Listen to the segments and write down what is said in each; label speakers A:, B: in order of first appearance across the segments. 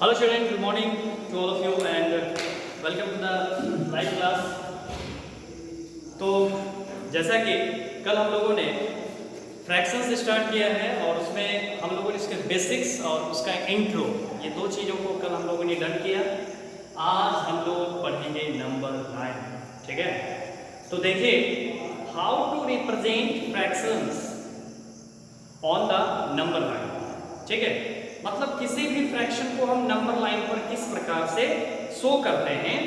A: Hello students, good morning to all of you and welcome to the live class। तो जैसा कि कल हम लोगों ने फ्रैक्शंस स्टार्ट किया है और उसमें हम लोगों ने इसके बेसिक्स और उसका इंट्रो, ये दो चीज़ों को कल हम लोगों ने डन किया। आज हम लोग पढ़ेंगे नंबर लाइन, ठीक है। तो देखिए how to represent fractions on the number line, ठीक है। मतलब किसी भी फ्रैक्शन को हम नंबर लाइन पर किस प्रकार से शो करते हैं,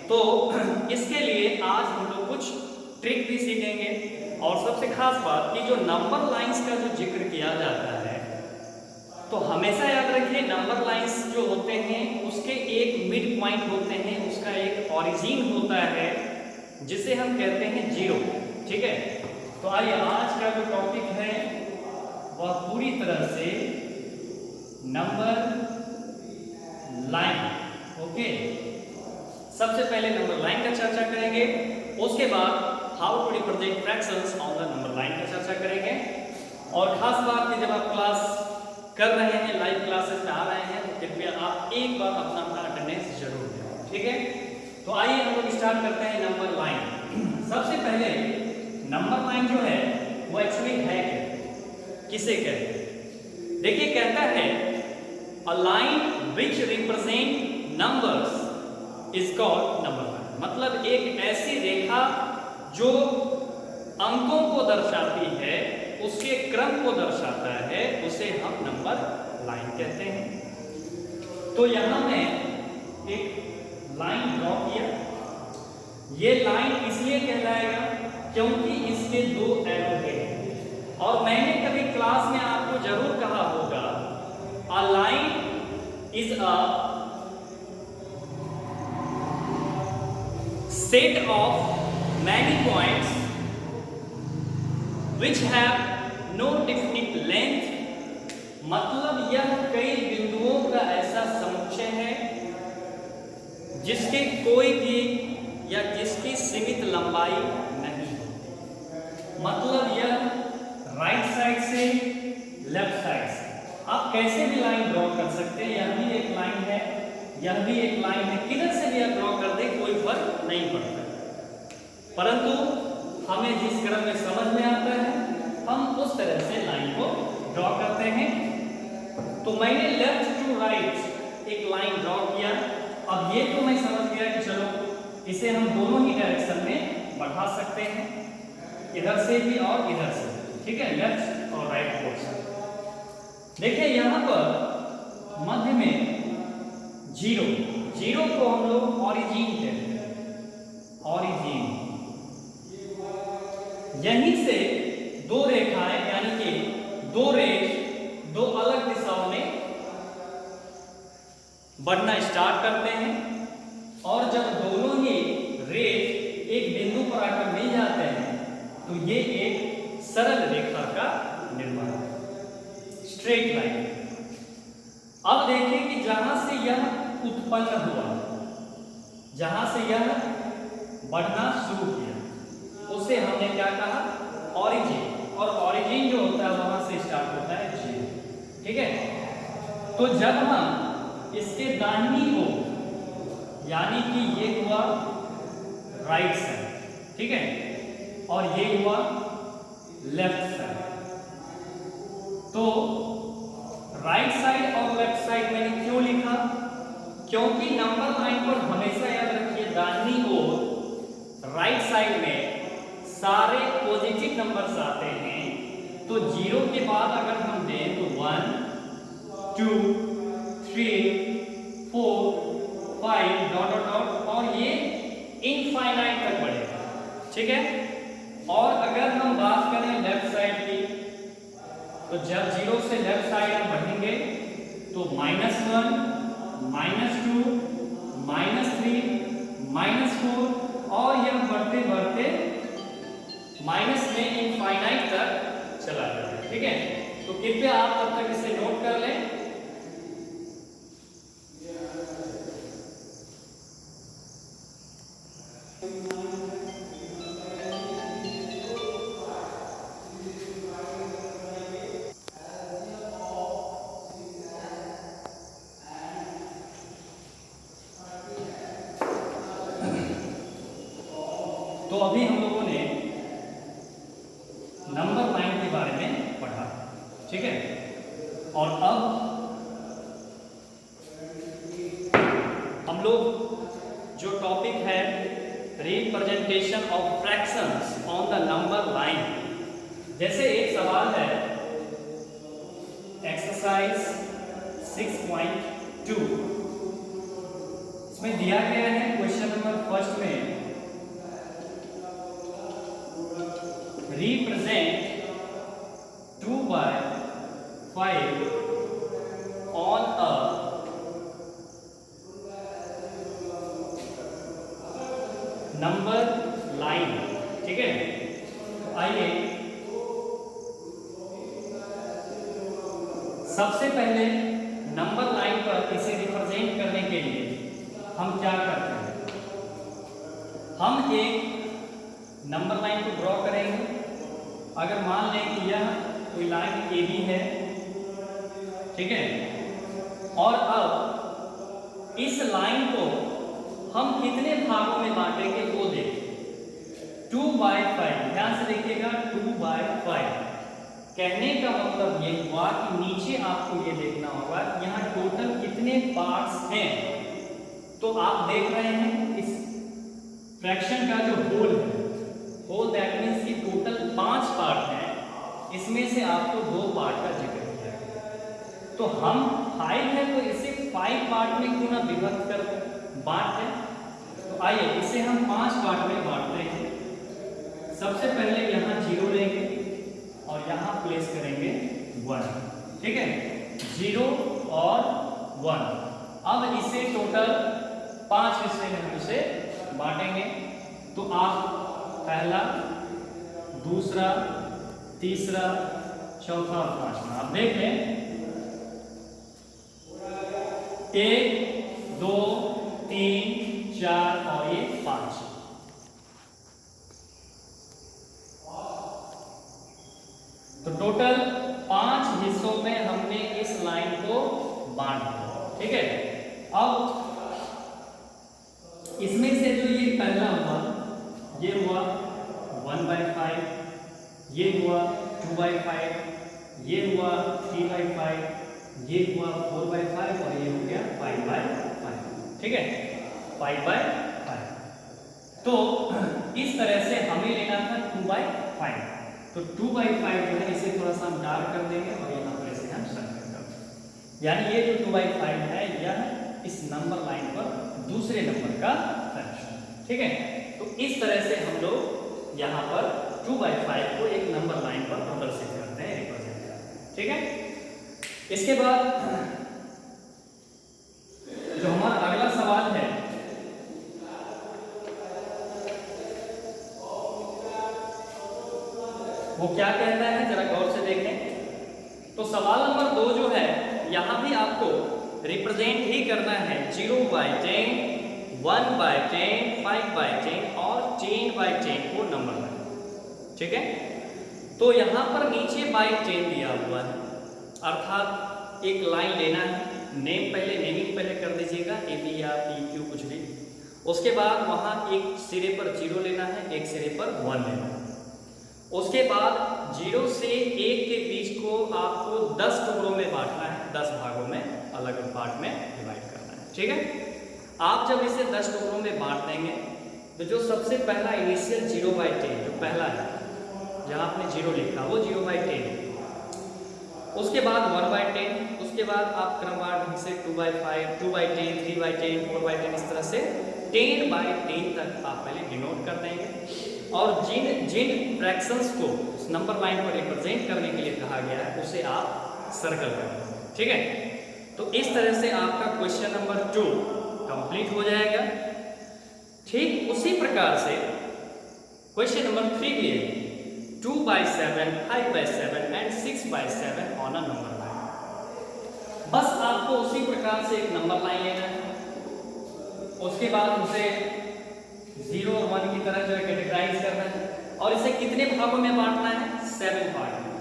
A: तो इसके लिए आज हम लोग कुछ ट्रिक भी सीखेंगे। और सबसे खास बात कि जो नंबर लाइंस का जो जिक्र किया जाता है, तो हमेशा याद रखिए नंबर लाइंस जो होते हैं उसके एक मिड पॉइंट होते हैं, उसका एक ओरिजिन होता है जिसे हम कहते हैं जीरो, ठीक है। तो आइए आज का जो टॉपिक है वह पूरी तरह से नंबर लाइन, ओके। सबसे पहले नंबर लाइन का चर्चा करेंगे, उसके बाद how to represent fractions on the number line की चर्चा करेंगे। और खास बात कि जब आप क्लास कर रहे हैं, लाइव क्लासेस में आ रहे हैं, तो कृपया आप एक बार अपना अटेंडेंस जरूर दें, ठीक है। तो आइए हम लोग स्टार्ट करते हैं नंबर लाइन। सबसे पहले नंबर लाइन जो है वो एक्चुअली है क्या, किसे कहते हैं। देखिए कहता है a line which represent numbers is called number line। मतलब एक ऐसी रेखा जो अंकों को दर्शाती है, उसके क्रम को दर्शाता है, उसे हम नंबर लाइन कहते हैं। तो यहां मैं एक लाइन ड्रॉ किया। ये लाइन इसलिए कहलाएगा क्योंकि इसके दो एरो हैं। और मैंने कभी क्लास में आपको जरूर कहा होगा a line is a set of many points which have no definite length। मतलब यह कई बिंदुओं का ऐसा समुच्चय है जिसके कोई भी या जिसकी सीमित लंबाई नहीं होती। मतलब यह राइट साइड से लेफ्ट साइड से आप कैसे भी लाइन ड्रॉ कर सकते हैं। यह भी एक लाइन है, यह भी एक लाइन है, किधर से भी आप ड्रॉ कर दें कोई फर्क नहीं पड़ता। परंतु हमें जिस क्रम में समझ में आता है हम उस तरह से लाइन को ड्रॉ करते हैं। तो मैंने लेफ्ट टू राइट एक लाइन ड्रॉ किया। अब ये तो मैं समझ गया कि चलो इसे हम दोनों ही डायरेक्शन में बढ़ा सकते हैं, इधर से भी और इधर से, ठीक है, लेफ्ट और राइट पोर्शन। देखिए यहां पर मध्य में जीरो, जीरो को हम लोग ओरिजिन कहते हैं, ओरिजिन। यहीं से दो रेखाएं यानी कि दो रेख दो अलग दिशाओं में बढ़ना स्टार्ट करते हैं। और जब दोनों ही रेख एक बिंदु पर आकर मिल जाते हैं तो ये एक सरल रेखा का निर्माण है, स्ट्रेट लाइन। अब देखें कि जहां से यह उत्पन्न हुआ, जहां से यह बढ़ना शुरू किया, उसे हमने क्या कहा, ओरिजिन। और ओरिजिन जो होता है वहां से स्टार्ट होता है जीरो, ठीक है। तो जब हम इसके दाहिनी ओर यानी कि ये हुआ राइट साइड, ठीक है, और ये हुआ लेफ्ट साइड, तो राइट साइड और लेफ्ट साइड मैंने क्यों लिखा, क्योंकि नंबर लाइन पर हमेशा याद रखिए दाहिनी ओर राइट साइड में सारे पॉजिटिव नंबर्स आते हैं। तो जीरो के बाद अगर हम दें तो 1 2 3 4 5 डॉट डॉट डॉट, और ये इनफाइनाइट तक बढ़ेगा, ठीक है। और अगर हम बात करें लेफ्ट साइड की, तो जब जीरो से लेफ्ट साइड हम बढ़ेंगे तो -1 -2 -3 -4, और यह बढ़ते बढ़ते माइनस में इनफाइनाइट तक चला जाता है, ठीक है। तो कृपया आप तब तक इसे नोट कर लें। अभी हम लोगों ने नंबर लाइन के बारे में पढ़ा, ठीक है। और अब हम लोग जो टॉपिक है representation of fractions on the number line, जैसे एक सवाल है एक्सरसाइज 6.2, इसमें दिया गया है क्वेश्चन नंबर फर्स्ट में represent 2/5 on a number line, ठीक है। आइए सबसे पहले नंबर लाइन पर इसे रिप्रेजेंट करने के लिए हम क्या करते हैं, हम एक नंबर लाइन को ड्रॉ करेंगे। अगर मान लें कि यह कोई लाइन AB है, ठीक है, और अब इस लाइन को हम कितने भागों में बांटेंगे वो देखें। 2/5, ध्यान से देखिएगा 2/5। कहने का मतलब ये हुआ कि नीचे आपको ये देखना होगा यहाँ टोटल कितने पार्ट्स हैं। तो आप देख रहे हैं इस फ्रैक्शन का जो होल है, होल दैट मीन्स कि टोटल 5 पार्ट हैं, इसमें से आपको 2 पार्ट का जिक्र किया है। तो हम 5 है तो इसे 5 पार्ट में क्यों ना विभक्त कर बांट दें। तो आइए इसे हम 5 पार्ट में बांटते हैं। सबसे पहले यहाँ 0 लेंगे और यहाँ प्लेस करेंगे 1, ठीक है, 0 और 1। अब इसे टोटल 5 हिस्से में हम इसे बांटेंगे। तो आप पहला, दूसरा, तीसरा, चौथा और पांचवा आप देख लें। 1 2 3 4 और ये 5। तो टोटल 5 हिस्सों में हमने इस लाइन को बांट दिया, ठीक है। अब इसमें से जो ये पहला हुआ, ये हुआ 1/5, ये हुआ 2/5, ये हुआ 3/5, ये हुआ 4/5 और ये हो गया 5/5, ठीक है, 5/5। तो इस तरह से हमें लेना था 2/5। तो 2/5 जो है इसे थोड़ा सा हम डार्क कर देंगे और यहाँ पर इसे हम सर्कल कर देंगे। यानी ये जो 2/5 है यह इस नंबर लाइन पर दूसरे नंबर का फ्रैक्शन, ठीक है। तो इस तरह से हम लोग यहाँ पर 2/5 को एक नंबर लाइन पर प्रदर्शित करते हैं, रिप्रेजेंट करते हैं, ठीक है। इसके बाद जो हमारा अगला सवाल है वो क्या कहता है, जरा गौर से देखें। तो सवाल नंबर 2 जो है यहाँ भी आपको रिप्रेजेंट ही करना है 0/10, 1/10, 5/10 और 10/10 को नंबर लाइन, ठीक है। तो यहाँ पर नीचे बाई 10 दिया हुआ है, अर्थात एक लाइन लेना है। नेम पहले, नेमिंग पहले कर दीजिएगा, AB या PQ कुछ भी। उसके बाद वहाँ एक सिरे पर 0 लेना है, एक सिरे पर 1 लेना है। उसके बाद 0 से 1 के बीच को आपको 10 टुकड़ों में बांटना है, 10 भागों में, अलग अलग पार्ट में डिवाइड करना है, ठीक है। आप जब इसे 10 टुकड़ों में बांट देंगे तो जो सबसे पहला इनिशियल 0/10 जो पहला है, जहाँ आपने 0 लिखा वो 0/10, उसके बाद 1/10, उसके बाद आप क्रमवार ढंग से 2/5, 2/10, 3/10, 4/10, इस तरह से 10/10 तक आप पहले डिनोट कर देंगे। और जिन जिन फ्रैक्शंस को उस नंबर लाइन पर रिप्रेजेंट करने के लिए कहा गया है उसे आप सर्कल करें, ठीक है। तो इस तरह से आपका क्वेश्चन नंबर 2 कंप्लीट हो जाएगा। ठीक उसी प्रकार से क्वेश्चन नंबर 3 भी है, 2/7, 5/7 and 6/7 on a number line. बस आपको उसी प्रकार से एक नंबर लाइन लेना है, उसके बाद उसे 0 और 1 की तरह जो है कैटेगराइज करना है और इसे कितने भागों में बांटना है, 7 पार्ट में।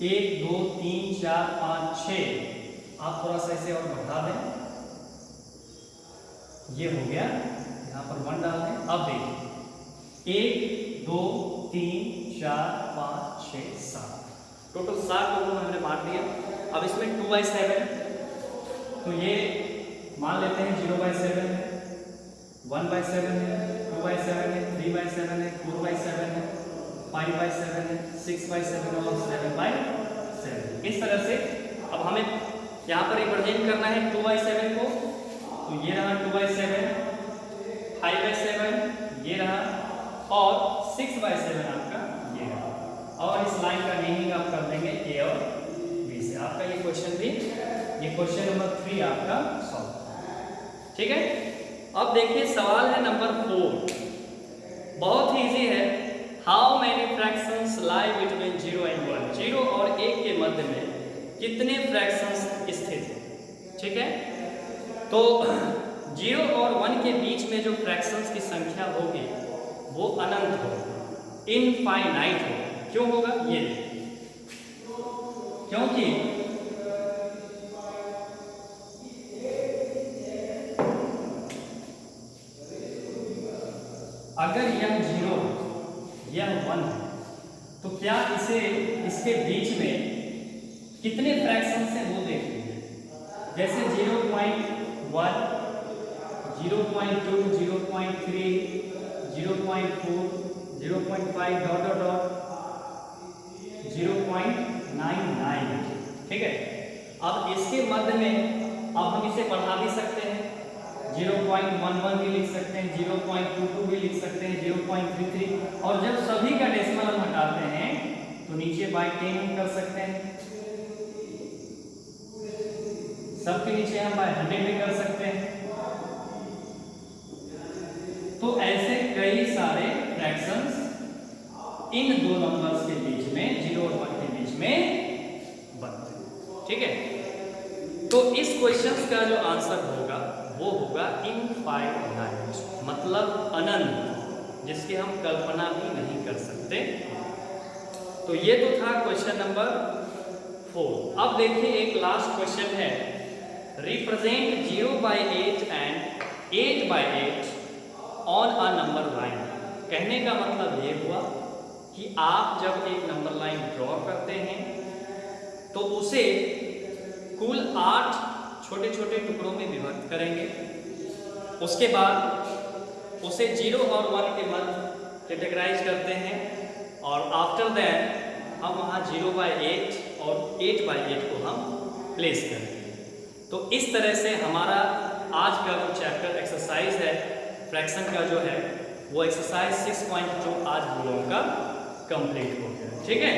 A: 1 2 3 4 5 6, आप थोड़ा सा इसे और बढ़ा दें, ये हो गया, यहाँ पर 1 डाल दें। अब देखिए 1 2 3 4 5 6 7, टोटल 7 टुकड़ों में हमने बांट दिया। अब इसमें 2/7, तो ये मान लेते हैं 0/7 है, 1/7 है, 2/7 है, 3/7 है, 4/7 है, 5/7 है, 6/7 और 7/7। इस तरह से अब हमें यहाँ पर रिप्रेजेंट करना है 2/7 को, तो ये रहा 2/7, 5/7 ये रहा, और 6/7 आपका ये रहा। और इस लाइन का नेमिंग आप कर देंगे ए और बी से। आपका ये क्वेश्चन भी, ये क्वेश्चन नंबर 3 आपका सॉल्व। ठीक है, अब देखिए सवाल है नंबर 4, बहुत ही इजी है। How many fractions lie between 0 and 1, 0 और 1 के मध्य में कितने फ्रैक्शंस स्थित हैं। ठीक है, तो 0 और 1 के बीच में जो फ्रैक्शंस की संख्या होगी वो अनंत होगी, इनफाइनाइट होगी। क्यों होगा ये देखिए, क्योंकि अगर यह 0 यह 1 है तो क्या इसे इसके बीच में कितने फ्रैक्शंस हैं वो देख लीजिए। जैसे 0.1 0.2 0.3 0.4 0.5 डॉट डॉट डॉट 0.99। ठीक है, अब इसके मध्य में अब हम इसे बढ़ा भी सकते हैं, 0.11 भी लिख सकते हैं, 0.22 भी लिख सकते हैं, 0.33, और जब सभी का डेसिमल हम हटाते हैं तो नीचे बाय 10 कर सकते हैं, सबके नीचे हम बाय 100 भी कर सकते हैं। तो ऐसे कई सारे फ्रैक्शंस इन दो नंबर्स के बीच में, 0 और 1 के बीच में बनते हैं। ठीक है, तो इस क्वेश्चन का जो आंसर होगा वो होगा इनफाइनाइट, मतलब अनंत, जिसकी हम कल्पना भी नहीं कर सकते। तो ये तो था क्वेश्चन नंबर 4। अब देखिए एक लास्ट क्वेश्चन है, represent 0/8 and 8/8 on a number line. कहने का मतलब ये हुआ कि आप जब एक नंबर लाइन ड्रॉ करते हैं तो उसे कुल 8 छोटे छोटे टुकड़ों में विभक्त करेंगे। उसके बाद उसे 0 और 1 के मध्य कैटेगराइज करते हैं, और आफ्टर दैट हम वहाँ 0/8 और 8/8 को हम प्लेस करेंगे। तो इस तरह से हमारा आज का जो चैप्टर एक्सरसाइज है फ्रैक्शन का जो है वो एक्सरसाइज 6.2 आज हम लोगों का कंप्लीट हो गया। ठीक है,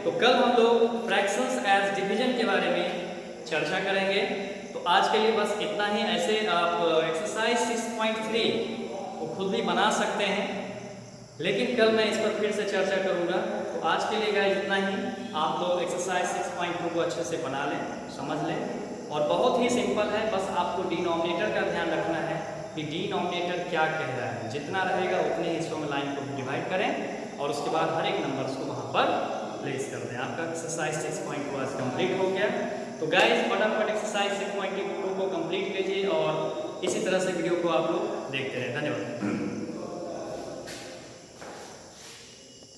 A: तो कल हम लोग फ्रैक्शंस एज डिवीजन के बारे में चर्चा करेंगे। तो आज के लिए बस इतना ही। ऐसे आप एक्सरसाइज 6.3 को खुद भी बना सकते हैं, लेकिन कल मैं इस पर फिर से चर्चा करूंगा। तो आज के लिए गाइस इतना ही। आप लोग एक्सरसाइज 6.2 को अच्छे से बना लें, समझ लें, और बहुत ही सिंपल है। बस आपको डिनोमिनेटर का ध्यान रखना है कि डिनोमिनेटर क्या कह रहा है। जितना रहेगा उतने हिस्सों में लाइन को डिवाइड करें और उसके बाद हर एक नंबर्स को वहाँ पर प्लेस कर दें। आपका एक्सरसाइज 6.2 आज कंप्लीट हो गया। तो गाइस फटाफट एक्सरसाइज 6.2 को कंप्लीट कीजिए और इसी तरह से वीडियो को आप लोग देखते रहें। धन्यवाद।